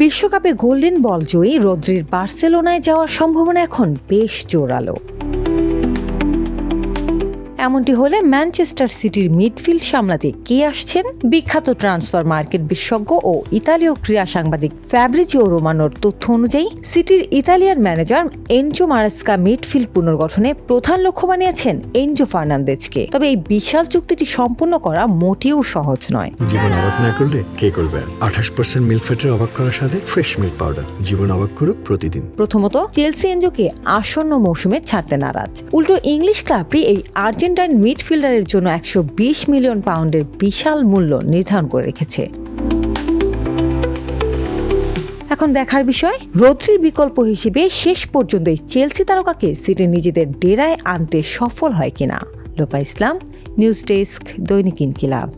বিশ্বকাপে golden ball জয়ী রদ্রির বার্সেলোনায় যাওয়ার সম্ভাবনা এখন বেশ জোরালো। এমনটি হলে ম্যানচেস্টার সিটির মিডফিল্ড সামলাতে কে আসছেন? বিখ্যাত ট্রান্সফার মার্কেট বিশেষজ্ঞ ও ইতালীয় ক্রীড়া সাংবাদিক ফ্যাব্রিজিও রোমানোর তথ্য অনুযায়ী সিটির Italian manager Enzo Maresca midfield পুনর্গঠনে প্রধান লক্ষ্য বানিয়েছেন এনজো ফার্নান্দেজকে। তবে এই বিশাল চুক্তিটি সম্পূর্ণ করা মোটেও সহজ নয়। জীবন অবাক না করলে কে করবে? 28% মিল্ক ফ্যাটের অবাক করার সাথে ফ্রেশ মিল্ক পাউডার। জীবন অবাক করুক প্রতিদিন। প্রথমত, চেলসি এনজোকে আসন্ন মৌসুমে ছাড়তে নারাজ। উল্টো ইংলিশ ক্লাবটি এই আর্জেন্টাইন মিডফিল্ডারের জন্য 120 মিলিয়ন পাউন্ডের বিশাল মূল্য নির্ধারণ করে রেখেছে। এখন দেখার বিষয়, রদ্রির বিকল্প হিসেবে শেষ পর্যন্ত এই চেলসি তারকাকে সিটি নিজেদের ডেরায় আনতে সফল হয় কিনা। লোপা ইসলাম, নিউজ ডেস্ক, দৈনিক ইনকিলাব।